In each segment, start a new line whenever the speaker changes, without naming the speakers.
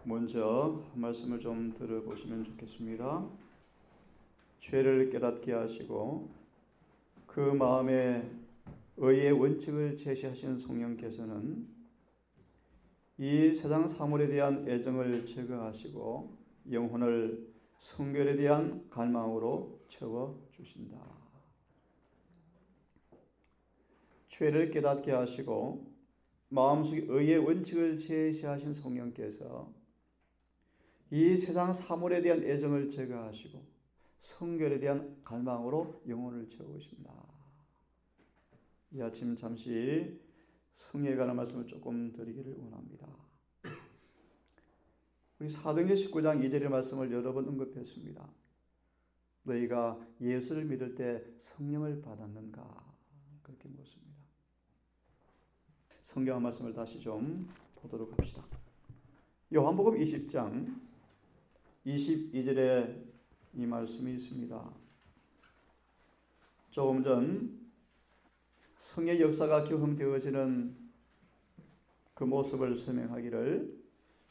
먼저 말씀을 좀 들어보시면 좋겠습니다. 죄를 깨닫게 하시고 그 마음에 의의 원칙을 제시하신 성령께서는 이 세상 사물에 대한 애정을 제거하시고 영혼을 성결에 대한 갈망으로 채워주신다. 죄를 깨닫게 하시고 마음속에 의의 원칙을 제시하신 성령께서 이 세상 사물에 대한 애정을 제거하시고 성결에 대한 갈망으로 영혼을 채우신다. 이 아침 잠시 성령에 관한 말씀을 조금 드리기를 원합니다. 우리 사도행전 19장 2절의 말씀을 여러 번 언급했습니다. 너희가 예수를 믿을 때 성령을 받았는가? 그렇게 묻습니다. 성경 말씀을 다시 좀 보도록 합시다. 요한복음 20장 22절에 이 말씀이 있습니다. 조금 전 성의 역사가 경험되어지는 그 모습을 설명하기를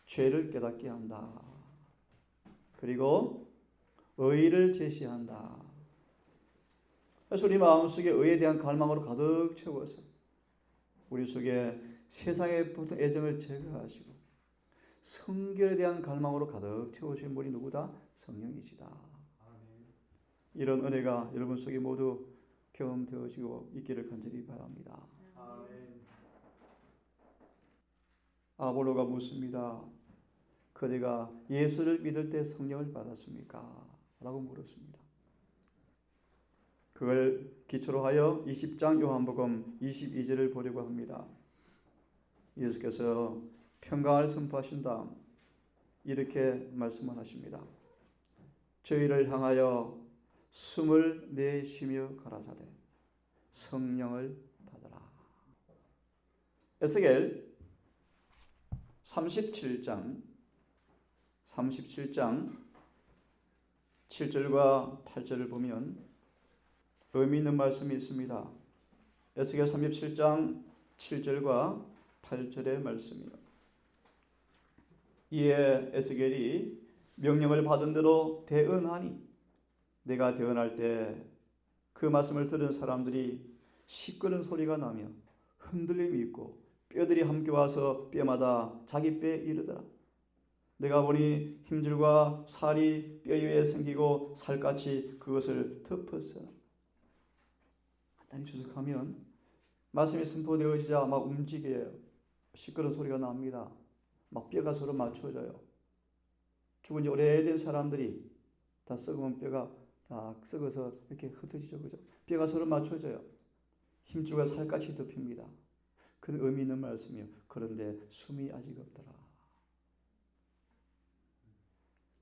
죄를 깨닫게 한다. 그리고 의를 제시한다. 그래서 우리 마음속에 의에 대한 갈망으로 가득 채워서 우리 속에 세상에 붙은 애정을 제거하시고 성결에 대한 갈망으로 가득 채우신 분이 누구다? 성령이시다. 이런 은혜가 여러분 속에 모두 경험되어지고 있기를 간절히 바랍니다. 아볼로가 묻습니다. 그대가 예수를 믿을 때 성령을 받았습니까? 라고 물었습니다. 그걸 기초로 하여 20장 요한복음 22절을 보려고 합니다. 예수께서 평강을 선포하신 다음 이렇게 말씀을 하십니다. 저희를 향하여 숨을 내쉬며 가라사대 성령을 받으라. 에스겔 37장 7절과 8절을 보면 의미 있는 말씀이 있습니다. 에스겔 37장 7절과 8절의 말씀이요. 이에 에스겔이 명령을 받은 대로 대언하니 내가 대언할 때 그 말씀을 들은 사람들이 시끄러운 소리가 나며 흔들림이 있고 뼈들이 함께 와서 뼈마다 자기 뼈에 이르더라. 내가 보니 힘줄과 살이 뼈 위에 생기고 살같이 그것을 덮었어. 간단히 추측하면 말씀이 선포되어지자 막 움직여요. 시끄러운 소리가 납니다. 막 뼈가 서로 맞춰져요. 죽은 지 오래된 사람들이 다 썩은 뼈가 다 썩어서 이렇게 흩어지죠. 그죠? 뼈가 서로 맞춰져요. 힘줄과 살같이 덮입니다. 그런 의미 있는 말씀이요. 그런데 숨이 아직 없더라.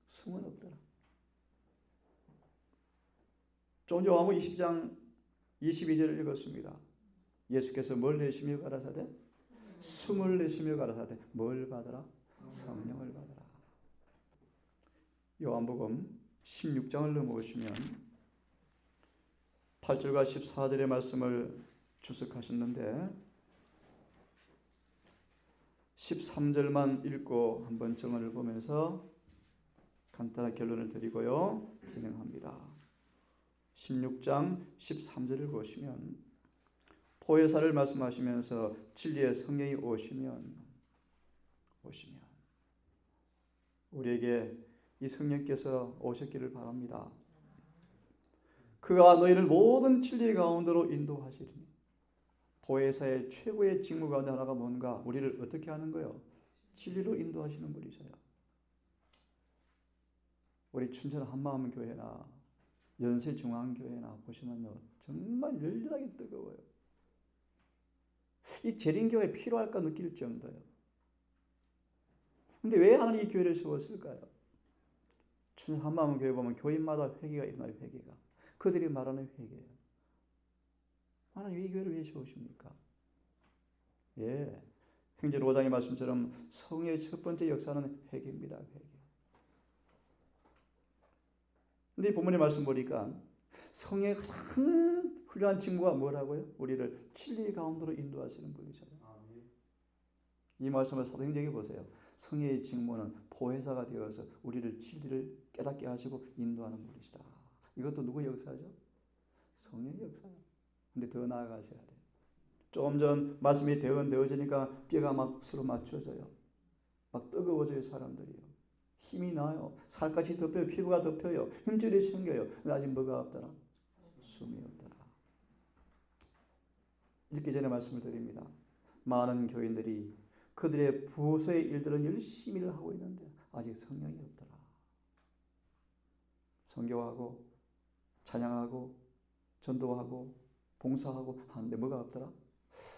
숨은 없더라. 좀 요한복음 20장 22절을 읽었습니다. 예수께서 뭘 내쉬며 가라사대? 숨을 내쉬며 가라사대 뭘 받으라? 성령을 받으라. 요한복음 16장을 넘어오시면 8절과 14절의 말씀을 주석하셨는데 13절만 읽고 한번 정언을 보면서 간단한 결론을 드리고요. 진행합니다. 16장 13절을 보시면 보혜사를 말씀하시면서 진리의 성령이 오시면 우리에게 이 성령께서 오셨기를 바랍니다. 그가 너희를 모든 진리 가운데로 인도하시리니 보혜사의 최고의 직무 가운데 하나가 뭔가 우리를 어떻게 하는 거예요? 진리로 인도하시는 분이셔요. 우리 춘천 한마음교회나 연세중앙교회나 보시면요 정말 열렬하게 뜨거워요. 이 재림교회 필요할까 느낄 정도예요. 근데 왜 하나님이 이 교회를 세웠을까요? 춘천 한마음교회 보면 교인마다 회개가 일어나요. 회개가 그들이 말하는 회개예요. 하나님 이 교회를 왜 세우십니까? 예, 행전 5장의 말씀처럼 성의 첫 번째 역사는 회개입니다. 회개. 근데 이 본문의 말씀 보니까 성의 가장 훌륭한 직무가 뭐라고요? 우리를 진리 가운데로 인도하시는 분이셔요. 이 말씀을 사도행전에 보세요. 성령의 직무는 보혜사가 되어서 우리를 진리를 깨닫게 하시고 인도하는 분이시다. 이것도 누구의 역사죠? 성령의 역사예요. 근데 더 나아가셔야 돼요. 조금 전 말씀이 대언되어지니까 뼈가 막 서로 맞춰져요. 막 뜨거워져요. 사람들이요. 힘이 나요. 살갗이 덮여요. 피부가 덮여요. 힘줄이 생겨요. 근데 아직 뭐가 없더라? 숨이 없더라. 이렇게 전에 말씀을 드립니다. 많은 교인들이 그들의 부서의 일들은 열심히 일을 하고 있는데 아직 성령이 없더라. 선교하고 찬양하고 전도하고 봉사하고 하는데 뭐가 없더라?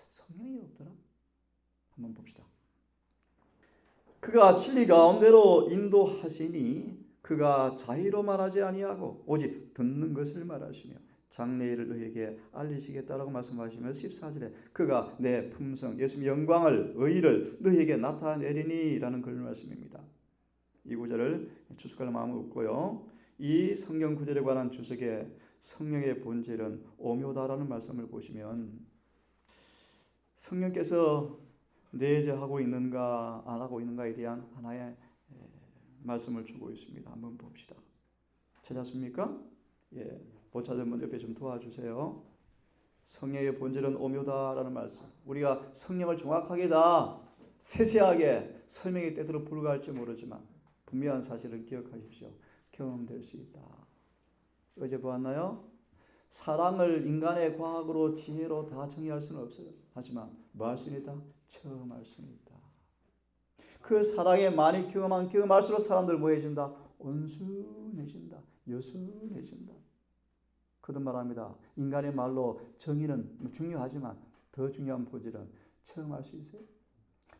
성령이 없더라. 한번 봅시다. 그가 진리 가운데로 인도하시니 그가 자의로 말하지 아니하고 오직 듣는 것을 말하시며 장래일을 너희에게 알리시겠다라고 말씀하시면서 14절에 그가 내 품성 예수님의 영광을 의를 너희에게 나타내리니 라는 그런 말씀입니다. 이 구절을 추측할 마음은 없고요. 이 성경 구절에 관한 주석에 성령의 본질은 오묘다라는 말씀을 보시면 성령께서 내재하고 있는가 안 하고 있는가에 대한 하나의 말씀을 주고 있습니다. 한번 봅시다. 찾았습니까? 예, 못 찾으면 옆에 좀 도와주세요. 성령의 본질은 오묘다라는 말씀. 우리가 성령을 정확하게 다 세세하게 설명이 때도록 불가할지 모르지만 분명한 사실을 기억하십시오. 경험될 수 있다. 어제 보았나요? 사랑을 인간의 과학으로 지혜로 다 정의할 수는 없어요. 하지만 뭐 할 수는 있다? 체험할 수는 있다. 그 사랑에 많이 경험할수록 사람들 뭐 해진다? 온순해진다. 여순해진다. 그런 말합니다. 인간의 말로 정의는 중요하지만 더 중요한 본질은 체험할 수 있어요.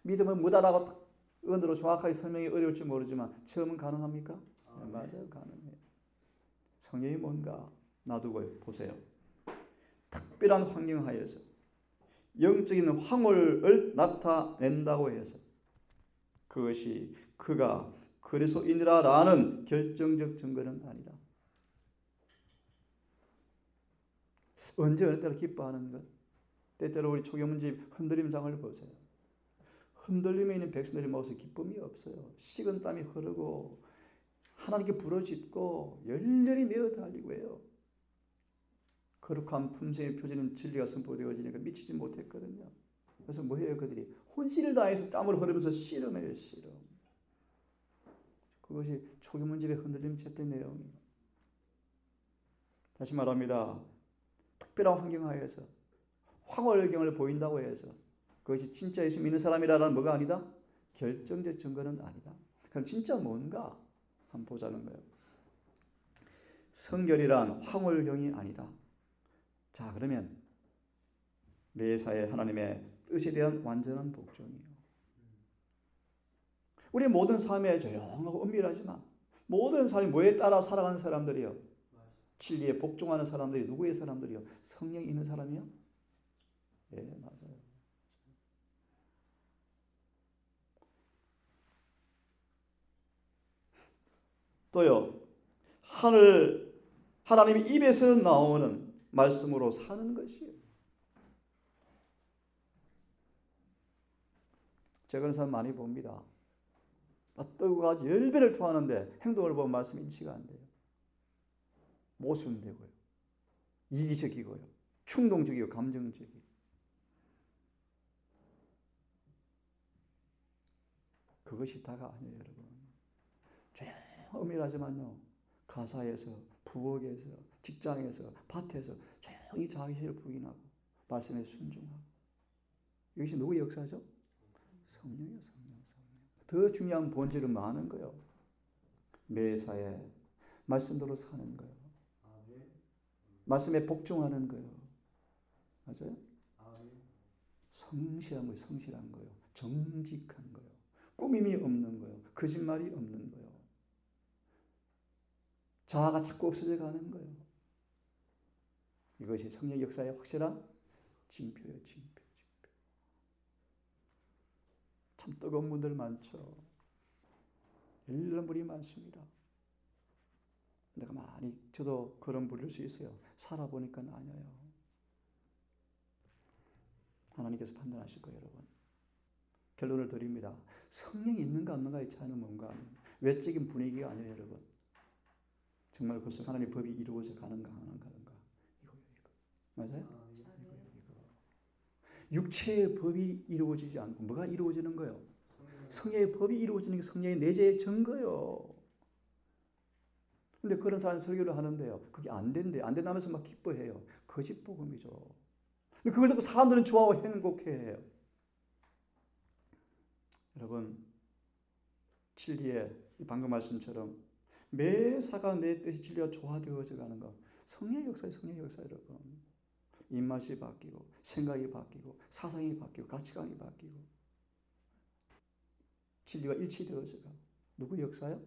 믿음은 무단하고 언어로 정확하게 설명이 어려울지 모르지만 체험은 가능합니까? 네, 맞아요. 가능해요. 성령이 뭔가 놔두고 보세요. 특별한 환경 하에서 영적인 황홀을 나타낸다고 해서 그것이 그가 그리스도인이라는 결정적 증거는 아니다. 언제 어느 때로 기뻐하는 것. 때때로 우리 초경문집 흔들림장을 보세요. 흔들림에 있는 백성들이 모습 기쁨이 없어요. 식은 땀이 흐르고 하나님께 부르짖고 열렬히 메어 달리고 해요. 거룩한 품성의 표지는 진리가 선포되어지니까 미치지 못했거든요. 그래서 뭐 해요? 그들이 혼신을 다해서 땀을 흐르면서 씨름해요. 씨름. 그것이 초경문집의 흔들림 쳤던 내용이에요. 다시 말합니다. 특별한 환경 하에서 황홀경을 보인다고 해서 그것이 진짜 예수 믿는 사람이라는 뭐가 아니다? 결정적 증거는 아니다. 그럼 진짜 뭔가 한번 보자는 거예요. 성결이란 황홀경이 아니다. 자, 그러면 매사에 하나님의 뜻에 대한 완전한 복종이에요. 우리 모든 삶에 조용하고 은밀하지만 모든 삶이 뭐에 따라 살아가는 사람들이요? 진리에 복종하는 사람들이 누구의 사람들이요? 성령이 있는 사람이요? 예, 맞아요. 또요, 하나님의 입에서 나오는 말씀으로 사는 것이에요. 제가 그런 사람 많이 봅니다. 뜨거워 열배를 토하는데 행동을 보면 말씀이 인치가 안 돼요. 모순되고요. 이기적이고요. 충동적이고 감정적이고. 그것이 다가 아니에요, 여러분. 엄밀하지만요. 가사에서, 부엌에서, 직장에서, 밭에서 조용히 자기를 부인하고 말씀에 순종하고. 이것이 누구의 역사죠? 성령이요, 성령. 더 중요한 본질은 많은 거예요. 매사에 말씀대로 사는 거예요. 말씀에 복종하는 거예요. 맞아요? 성실한 거예요. 성실한 거예요. 정직한 거예요. 꾸밈이 없는 거예요. 거짓말이 없는 거예요. 자아가 자꾸 없어져 가는 거예요. 이것이 성령 역사의 확실한 징표예요. 징표. 참 뜨거운 분들 많죠. 열렬한 분이 많습니다. 내가 많이 저도 그런 부를 수 있어요. 살아보니까 아니에요. 하나님께서 판단하실 거예요, 여러분. 결론을 드립니다. 성령이 있는가 없는가의 차이는 뭔가? 외적인 분위기가 아니에요, 여러분. 정말 그것은 하나님의 법이 이루어져 가는가 안 가는가. 이거. 맞아요? 이거. 육체의 법이 이루어지지 않고 뭐가 이루어지는 거예요? 성령의 법이 이루어지는 게 성령의 내재의 증거예요. 근데 그런 사람 설교를 하는데요. 그게 안 된대요. 안 된다면서 막 기뻐해요. 거짓 복음이죠. 근데 그걸 듣고 사람들은 좋아하고 행복해해요. 여러분, 진리에 방금 말씀처럼 매사가 내 뜻이 진리가 조화되어져 가는 거. 성령의 역사예요. 성령의 역사 여러분. 입맛이 바뀌고 생각이 바뀌고 사상이 바뀌고 가치관이 바뀌고 진리가 일치되어져 가고. 누구 역사요?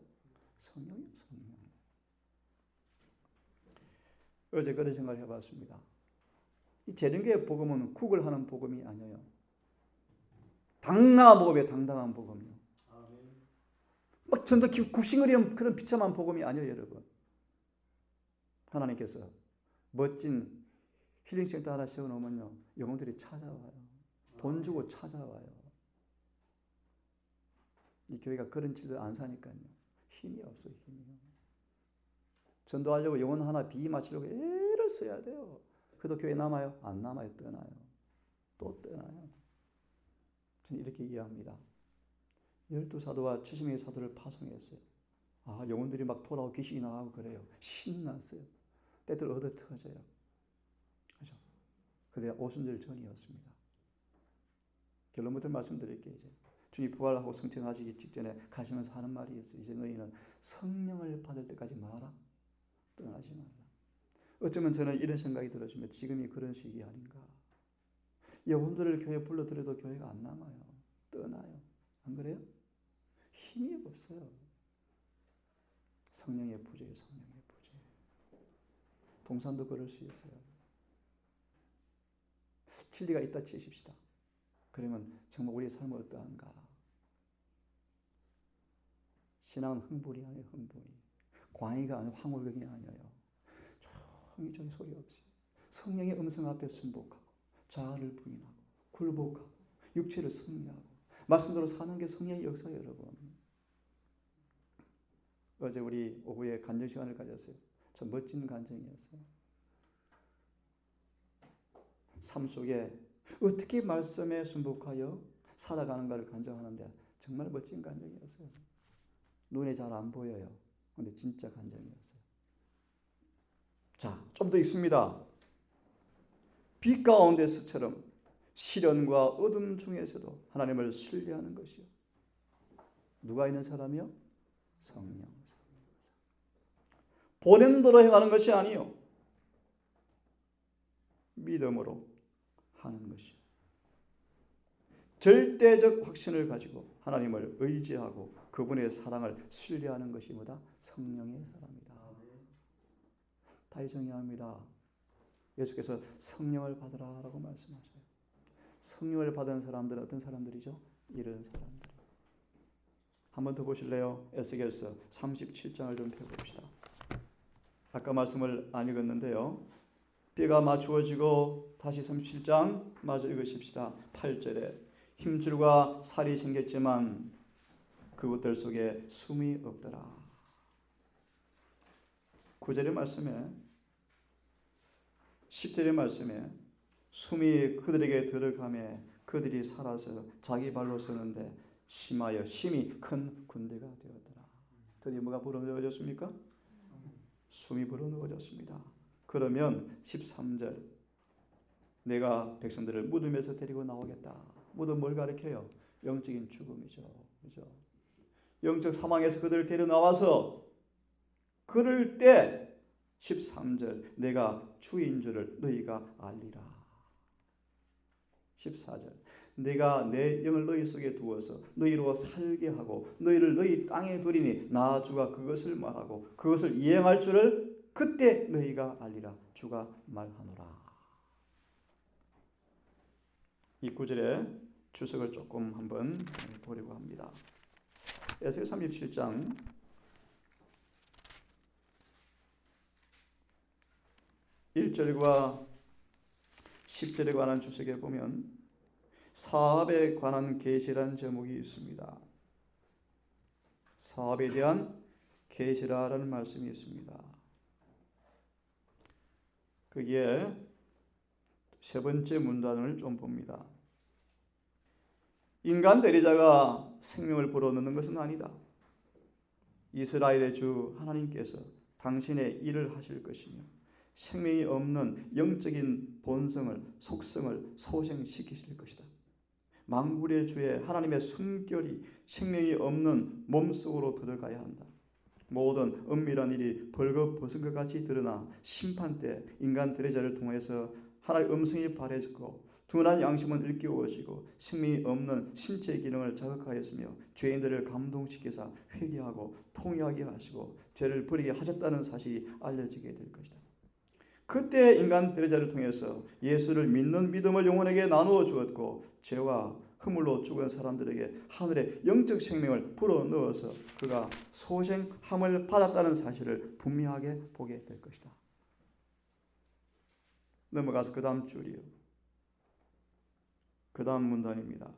성령이요. 성령. 어제 그런 생각을 해봤습니다. 이 재림교회 복음은 국을 하는 복음이 아니에요. 당당한 복음이에요. 당당한 복음이요. 막 전도 굽신거리는 그런 비참한 복음이 아니에요, 여러분. 하나님께서 멋진 힐링센터 하나 세워놓으면요, 영혼들이 찾아와요. 돈 주고 찾아와요. 이 교회가 그런 질을 안 사니까요. 힘이 없어요, 힘이요. 전도하려고 영혼 하나 비 맞추려고 애를 써야 돼요. 그래도 교회 남아요? 안 남아요. 떠나요. 또 떠나요. 저는 이렇게 이해합니다. 12사도와 70명의 사도를 파송했어요. 아, 영혼들이 막 돌아오고 귀신이 나가고 그래요. 신났어요. 때들 얻어 터져요. 그죠? 그게 오순절 전이었습니다. 결론부터 말씀드릴게요. 이제 주님 부활하고 승천하시기 직전에 가시면서 하는 말이 있어요. 이제 너희는 성령을 받을 때까지 마라. 떠나지 말라. 어쩌면 저는 이런 생각이 들었으면 지금이 그런 시기 아닌가. 영혼들을 교회에 불러들여도 교회가 안 남아요. 떠나요. 안 그래요? 힘이 없어요. 성령의 부재예요. 성령의 부재. 동산도 그럴 수 있어요. 진리가 있다 치십시다. 그러면 정말 우리의 삶은 어떠한가? 신앙은 흥분이 아니에요. 흥분이. 광희가 아니고 황홀경이 아니에요. 조용히 소리 없이 성령의 음성 앞에 순복하고 자아를 부인하고 굴복하고 육체를 승리하고 말씀대로 사는 게 성령의 역사예요, 여러분. 어제 우리 오후에 간증 시간을 가졌어요. 참 멋진 간증이었어요. 삶 속에 어떻게 말씀에 순복하여 살아가는가를 간증하는데 정말 멋진 간증이었어요. 눈에 잘 안 보여요. 근데 진짜 간증이었어요. 자, 좀 더 있습니다. 빛 가운데서처럼 시련과 어둠 중에서도 하나님을 신뢰하는 것이요. 누가 있는 사람이요? 성령. 보낸 대로 행하는 것이 아니요. 믿음으로 하는 것이요. 절대적 확신을 가지고 하나님을 의지하고 그분의 사랑을 신뢰하는 것이 뭐다? 성령의 사랑이다. 다시 정의합니다. 예수께서 성령을 받으라라고 말씀하셔요. 성령을 받은 사람들은 어떤 사람들이죠? 이런 사람들. 한 번 더 보실래요? 에스겔서 37장을 좀 펴봅시다. 아까 말씀을 안 읽었는데요. 뼈가 맞추어지고 다시 37장 마저 읽으십시다. 8절에 힘줄과 살이 생겼지만 그것들 속에 숨이 없더라. 9절의 말씀에 10절의 말씀에 숨이 그들에게 들어가며 그들이 살아서 자기 발로 서는데 심하여 심히 큰 군대가 되었더라. 드디어 뭐가 불어넣어졌습니까? 숨이 불어넣어졌습니다. 그러면 13절 내가 백성들을 무덤에서 데리고 나오겠다. 무덤 뭘 가리켜요? 영적인 죽음이죠. 그죠? 영적 사망에서 그들을 데려 나와서 그럴 때 13절 내가 주인 줄을 너희가 알리라. 14절 내가 내 영을 너희 속에 두어서 너희로 살게 하고 너희를 너희 땅에 두리니 나 주가 그것을 말하고 그것을 이행할 줄을 그때 너희가 알리라. 주가 말하노라. 이 구절에 주석을 조금 한번 보려고 합니다. 에스겔 37장 1절과 10절에 관한 주석에 보면 사업에 관한 계시라는 제목이 있습니다. 사업에 대한 계시라는 말씀이 있습니다. 거기에 세 번째 문단을 좀 봅니다. 인간 대리자가 생명을 불어넣는 것은 아니다. 이스라엘의 주 하나님께서 당신의 일을 하실 것이며 생명이 없는 영적인 본성을, 속성을 소생시키실 것이다. 만군의 주의 하나님의 숨결이 생명이 없는 몸속으로 들어가야 한다. 모든 은밀한 일이 벌거벗은 것 같이 드러나 심판 때 인간 대리자를 통해서 하나님의 음성이 발해지고 둔한 양심은 일깨워지고 생명이 없는 신체의 기능을 자극하였으며 죄인들을 감동시켜서 회개하고 통회하게 하시고 죄를 버리게 하셨다는 사실이 알려지게 될 것이다. 그때 인간 대리자를 통해서 예수를 믿는 믿음을 영혼에게 나누어 주었고 죄와 허물로 죽은 사람들에게 하늘의 영적 생명을 불어넣어서 그가 소생함을 받았다는 사실을 분명하게 보게 될 것이다. 넘어가서 그 다음 줄이요. 그 다음 문단입니다.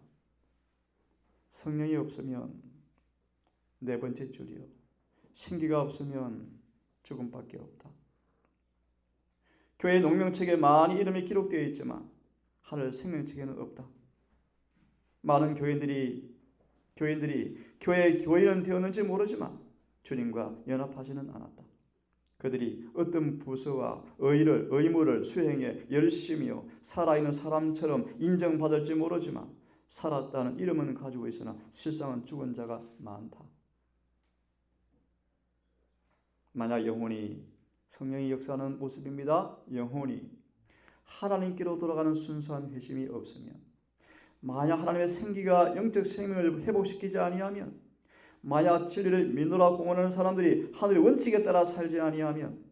성령이 없으면 네 번째 줄이요. 신기가 없으면 죽음밖에 없다. 교회 농명책에 많이 이름이 기록되어 있지만 하늘 생명책에는 없다. 많은 교인들이 교회의 교인은 되었는지 모르지만 주님과 연합하지는 않았다. 그들이 어떤 부서와 의무를 수행해 열심히요 살아있는 사람처럼 인정받을지 모르지만 살았다는 이름은 가지고 있으나 실상은 죽은 자가 많다. 만약 영혼이 성령이 역사하는 모습입니다. 영혼이 하나님께로 돌아가는 순수한 회심이 없으면, 만약 하나님의 생기가 영적 생명을 회복시키지 아니하면, 만약 진리를 믿노라 공언하는 사람들이 하늘의 원칙에 따라 살지 아니하면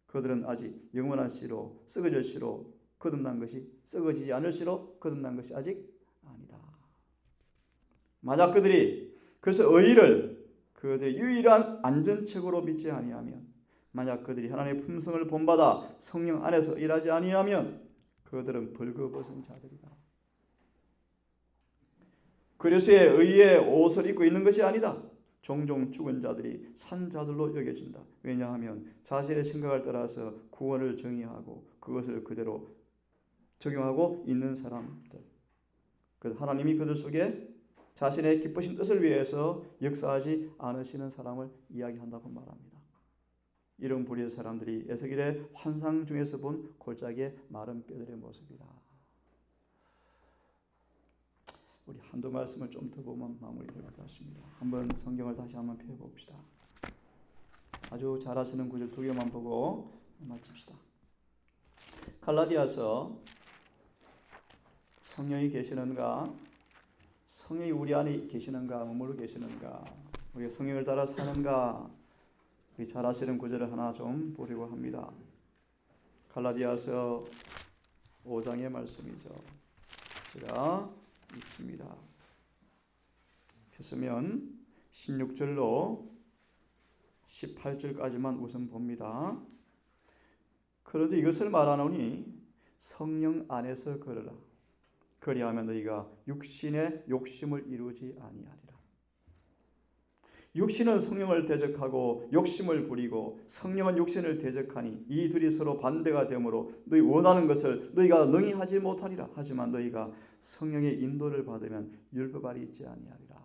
그들은 아직 영원한 씨로 썩어질 씨로 거듭난 것이 썩어지지 않을 씨로 거듭난 것이 아직 아니다. 만약 그들이 그래서 의를 그들의 유일한 안전책으로 믿지 아니하면, 만약 그들이 하나님의 품성을 본받아 성령 안에서 일하지 아니하면 그들은 벌거벗은 자들이다. 그리스도의 의의 옷을 입고 있는 것이 아니다. 종종 죽은 자들이 산 자들로 여겨진다. 왜냐하면 자신의 생각을 따라서 구원을 정의하고 그것을 그대로 적용하고 있는 사람들, 하나님이 그들 속에 자신의 기쁘신 뜻을 위해서 역사하지 않으시는 사람을 이야기한다고 말합니다. 이런 부류의 사람들이 에스겔의 환상 중에서 본 골짜기의 마른 뼈들의 모습이다. 우리 한두 말씀을 좀 더 보면 마무리될 것 같습니다. 한번 성경을 다시 한번 펴봅시다. 아주 잘 아시는 구절 두 개만 보고 마칩시다. 갈라디아서 성령이 계시는가? 성령이 우리 안에 계시는가? 머물러 계시는가? 우리가 성령을 따라 사는가? 우리 잘 아시는 구절을 하나 좀 보려고 합니다. 갈라디아서 5장의 말씀이죠. 제가 읽습니다. 폈으면 16절로 18절까지만 우선 봅니다. 그런데 이것을 말하노니 성령 안에서 걸으라. 그리하면 너희가 육신의 욕심을 이루지 아니하리라. 육신은 성령을 대적하고 욕심을 부리고 성령은 육신을 대적하니 이 둘이 서로 반대가 되므로 너희 원하는 것을 너희가 능히 하지 못하리라. 하지만 너희가 성령의 인도를 받으면 율법아래 있지 아니하리라.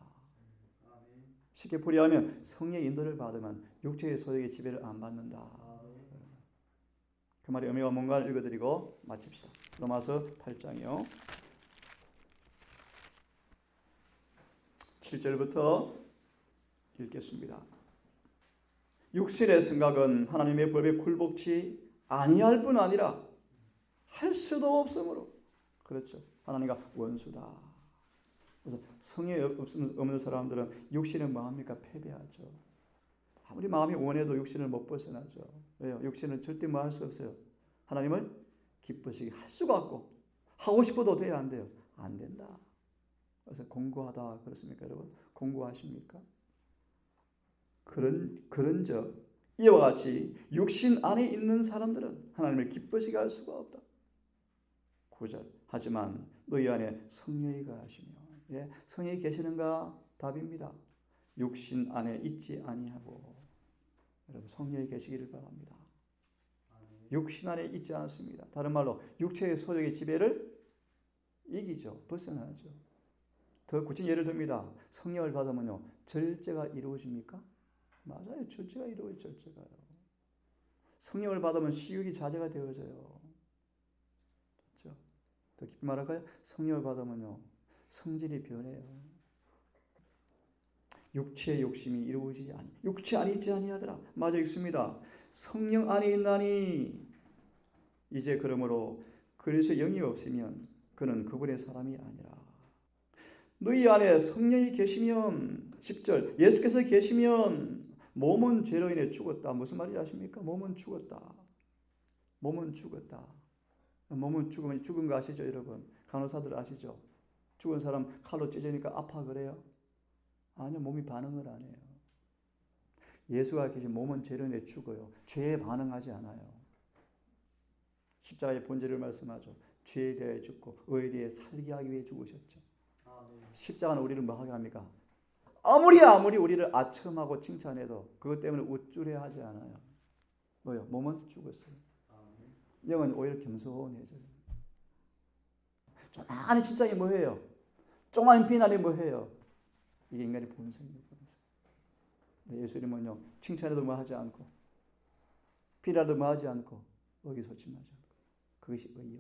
쉽게 풀이하면 성령의 인도를 받으면 육체의 소욕의 지배를 안 받는다. 그 말의 의미가 뭔가를 읽어드리고 마칩시다. 로마서 8장이요. 7절부터 읽겠습니다. 육신의 생각은 하나님의 법에 굴복치 아니할 뿐 아니라 할 수도 없으므로, 그렇죠, 하나님과 원수다. 그래서 성령이 없는 사람들은 육신은 뭐합니까? 패배하죠. 아무리 마음이 원해도 육신을 못 벗어나죠. 왜요? 육신은 절대 뭐 할 수 없어요. 하나님을 기쁘시게 할 수가 없고 하고 싶어도 돼야 안 돼요. 안 된다. 그래서 공고하다 그렇습니까, 여러분? 공고하십니까? 그런즉 이와 같이 육신 안에 있는 사람들은 하나님을 기쁘시게 할 수가 없다. 9절. 하지만 너희 안에 성령이 거하시며. 예, 성령이 계시는가? 답입니다. 육신 안에 있지 아니하고. 여러분 성령이 계시기를 바랍니다. 육신 안에 있지 않습니다. 다른 말로 육체의 소욕의 지배를 이기죠. 벗어나죠. 더 구체적인 예를 듭니다. 성령을 받으면요, 절제가 이루어집니까? 맞아요. 절제가 이루어져요. 절제가요. 성령을 받으면 시욕이 자제가 되어져요. 그렇죠? 더 깊이 말할까요? 성령을 받으면요, 성질이 변해요. 육체의 욕심이 이루어지지 아니. 육체 안에 있지 아니하더라. 맞아 있습니다. 성령 안에 있나니 이제 그러므로 그리스도의 영이 없으면 그는 그분의 사람이 아니라. 너희 안에 성령이 계시면 10절 예수께서 계시면 몸은 죄로 인해 죽었다. 무슨 말인지 아십니까? 몸은 죽었다. 몸은 죽었다. 몸은 죽으면 죽은 거 아시죠, 여러분? 간호사들 아시죠? 죽은 사람 칼로 찢으니까 아파 그래요? 아니요, 몸이 반응을 안 해요. 예수가 계신 몸은 죄로 인해 죽어요. 죄에 반응하지 않아요. 십자가의 본질을 말씀하죠. 죄에 대해 죽고 의에 대해 살게 하기 위해 죽으셨죠. 십자가는 우리를 뭐 하게 합니까? 아무리 우리를 아첨하고 칭찬해도 그것 때문에 우쭐해 하지 않아요. 뭐요? 몸은 죽었어요. 영은 오히려 겸손해져요. 조그마한 칭찬이 뭐예요? 조그마한 비난이 뭐예요? 이게 인간의 본성이에요. 예수님은요, 칭찬해도 뭐 하지 않고 비난도 뭐 하지 않고 의기소침하지 않고. 그것이 의요.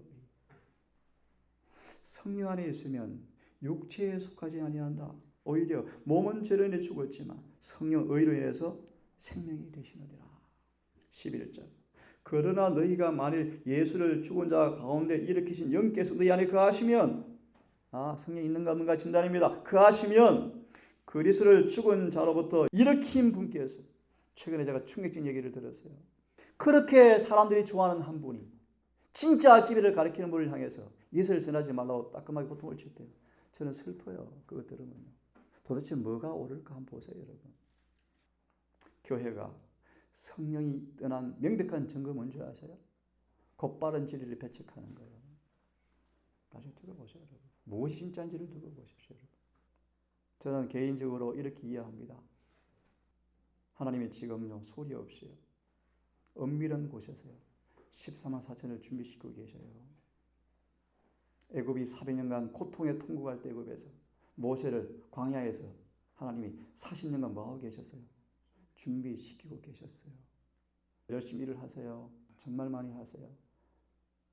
성령 안에 있으면 육체에 속하지 아니한다. 오히려 몸은 죄로 인해 죽었지만 성령 의로 인해서 생명이 되시느니라. 11절. 그러나 너희가 만일 예수를 죽은 자 가운데 일으키신 영께서 너희 안에 거하시면, 성령이 있는가 없는가 진단입니다. 거하시면 그리스도를 죽은 자로부터 일으킨 분께서, 최근에 제가 충격적인 얘기를 들었어요. 그렇게 사람들이 좋아하는 한 분이 진짜 기회를 가리키는 분을 향해서 예수를 전하지 말라고 따끔하게 고통을 쳤대요. 저는 슬퍼요. 그거 들으면요. 도대체 뭐가 옳을까 한번 보세요, 여러분. 교회가 성령이 떠난 명백한 증거 뭔지 아세요? 곧바른 진리를 배척하는 거예요. 나중에 두고 보세요, 여러분. 무엇이 진짜인지를 두고 보십시오, 여러분. 저는 개인적으로 이렇게 이해합니다. 하나님이 지금요, 소리 없이요, 은밀한 곳에서요, 14만 4천을 준비시키고 계셔요. 애굽이 400년간 고통에 통곡할 때 애굽에서 모세를 광야에서 하나님이 40년간 뭐하고 계셨어요? 준비시키고 계셨어요. 열심히 일을 하세요. 정말 많이 하세요.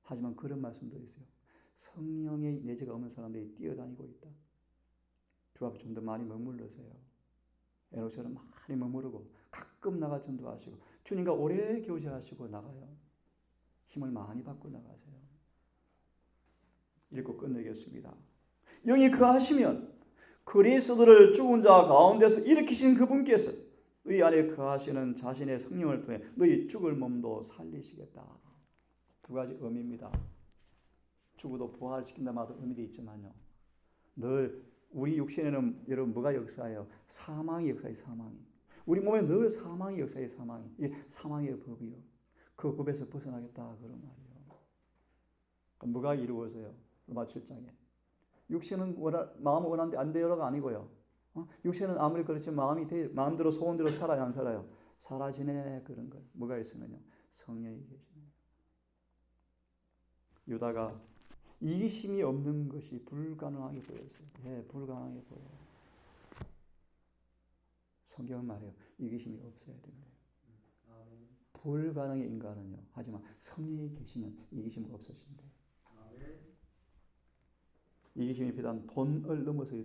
하지만 그런 말씀도 있어요. 성령의 내재가 없는 사람들이 뛰어다니고 있다. 주 앞에 좀 더 많이 머물러세요. 에노처럼 많이 머무르고 가끔 나가 전도하시고 주님과 오래 교제하시고 나가요. 힘을 많이 받고 나가세요. 읽고 끝내겠습니다. 영이 거하시면 그리스도를 죽은 자 가운데서 일으키신 그분께서 너희 안에 거하시는 자신의 성령을 통해 너희 죽을 몸도 살리시겠다. 두 가지 의미입니다. 죽어도 부활시킨다 말도 의미도 있지만요, 늘 우리 육신에는 여러분 뭐가 역사해요? 사망이 역사해요. 사망이. 우리 몸에 늘 사망이 역사해요. 사망이. 이 사망의 법이요. 그 법에서 벗어나겠다 그런 말이에요. 뭐가 이루어져요? 로마 7장에 육신은 마음은 원하는데 안 되요가 아니고요. 육신은 아무리 그렇지만 마음대로 소원대로 살아요, 안 살아요? 사라지네. 그런 거예요. 뭐가 있으면요, 성령이 계시네요. 유다가 이기심이 없는 것이 불가능하게 보였어요. 예, 불가능하게 보여요. 성경은 말해요. 이기심이 없어야 된대요. 불가능의 인간은요. 하지만 성령이 계시면 이기심은 없어진대요. 이기심이 비단 돈을 넘어서요.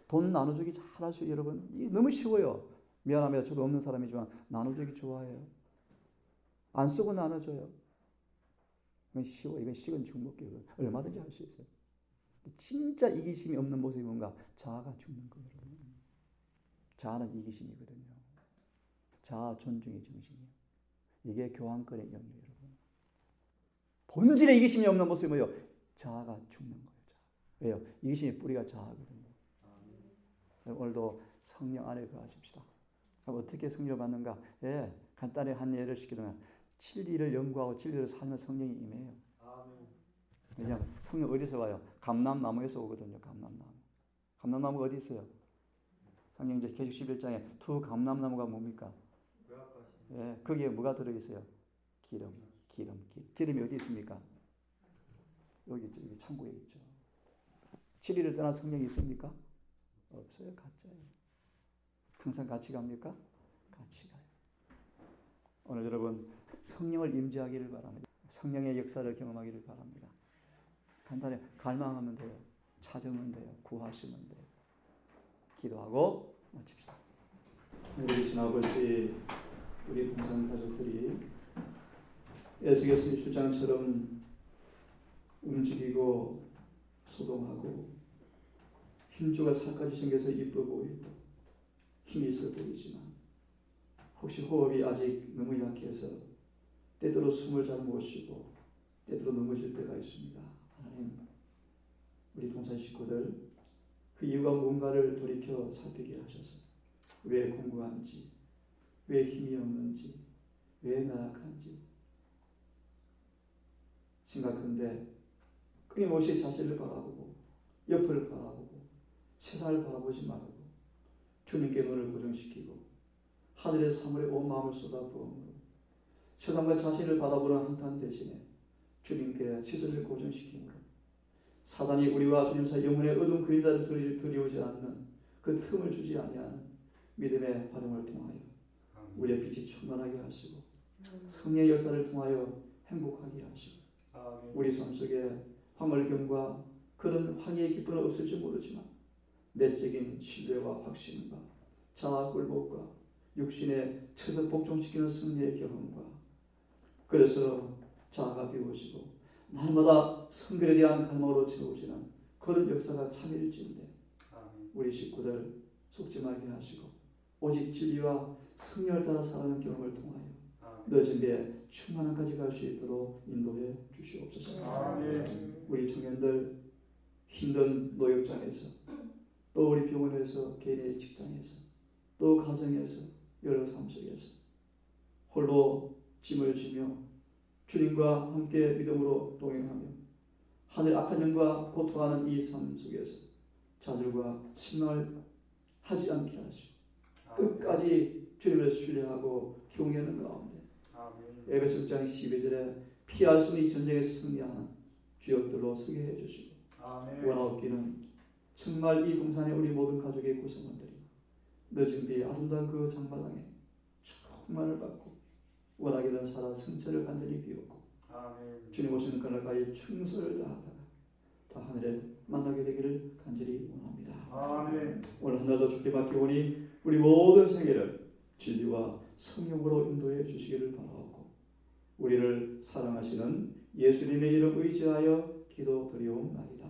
돈 나눠주기 잘할 수, 여러분, 너무 쉬워요. 미안합니다. 저도 없는 사람이지만 나눠주기 좋아해요. 안 쓰고 나눠줘요. 이건 쉬워. 이건 식은 죽 먹기. 얼마든지 할 수 있어요. 진짜 이기심이 없는 모습이 뭔가? 자아가 죽는 거예요. 여러분. 자아는 이기심이거든요. 자아 존중의 정신이에요. 이게 교환권의 영이에요. 여러분. 본질의 이기심이 없는 모습이 뭐예요? 자아가 죽는 거예요. 왜요? 이기심의 뿌리가 자아거든요. 오늘도 성령 안에 거하십시다. 그럼 어떻게 성령을 받는가? 예, 간단히 한 예를 시키면 진리를 연구하고 진리를 살면 성령이 임해요. 왜냐하면 성령 어디서 와요? 감람나무에서 오거든요. 감람나무. 감람나무가 어디 있어요? 성경제 계시록 11장에 두 감람나무가 뭡니까? 예, 거기에 뭐가 들어있어요? 기름. 기름이 어디 있습니까? 여기 있죠. 여기 창고에 있죠. 7일을 떠난 성령이 있습니까? 없어요. 가짜예요. 항상 같이 갑니까? 같이 가요. 오늘 여러분 성령을 임재하기를 바랍니다. 성령의 역사를 경험하기를 바랍니다. 간단히 갈망하면 돼요. 찾으면 돼요. 구하시면 돼요. 기도하고 마칩시다. 우리 친아버지, 우리 동산 가족들이 에스겔서 17장처럼 움직이고 소동하고 힘주가 살까지 생겨서 이뻐 보이고 힘이 있어 보이지만 혹시 호흡이 아직 너무 약해서 때때로 숨을 잘 못 쉬고 때때로 넘어질 때가 있습니다. 하나님, 우리 동산 식구들 그 이유가 뭔가를 돌이켜 살피게 하셔서 왜 공고한지, 왜 힘이 없는지, 왜 나약한지 심각한데 끊임없이 자신을 바라보고 옆을 바라보고 세상을 바라보지 말고 주님께 눈을 고정시키고 하늘의 사물에 온 마음을 쏟아부음으로 세상과 자신을 바라보는 한탄 대신에 주님께 시선을 고정시키므로 사단이 우리와 주님 사이 영혼의 어두운 그림자를 들이오지 않는 그 틈을 주지 아니하는 믿음의 활용을 통하여 우리의 빛이 충만하게 하시고 성령의 역사를 통하여 행복하게 하시고 우리 삶 속에 황홀경과 그런 황해의 기쁨은 없을지 모르지만 내적인 신뢰와 확신과 자아 굴복과 육신의 처서 복종시키는 승리의 경험과 그래서 자아가 비워지고 날마다 성결에 대한 갈망으로 채워지는 그런 역사가 참일지인데 우리 식구들 속지 말게 하시고 오직 진리와 성령을 따라 살아가는 경험을 통하여 늦은 배 충만함까지 갈 수 있도록 인도해 주시옵소서. 우리 청년들 힘든 노역장에서 또 우리 병원에서 개인의 직장에서 또 가정에서 여러 삶 속에서 홀로 짐을 지며 주님과 함께 믿음으로 동행하며 하늘 악한 영과 고통하는 이 삶 속에서 좌절과 실망을 하지 않게 하시고 끝까지 주님을 신뢰하고 경외하는 가운데 에베소 6장 12절에 피할 수 없는 이 전쟁에서 승리하는 주역들로 서게 해주시고 원하옵기는 정말 이 동산의 우리 모든 가족의 구성원들이 늦은 비에 아름다운 그 장마당에 충만을 받고 원하기는 살아 승천을 간절히 비웠고 주님 오시는 그날까지 충성을 다하다가 다 하늘에 만나게 되기를 간절히 원합니다. 오늘 하나도 주께 맡기오니 우리 모든 생애를 진리와 성령으로 인도해 주시기를 바라옵고 우리를 사랑하시는 예수님의 이름 의지하여 기도드리옵나이다.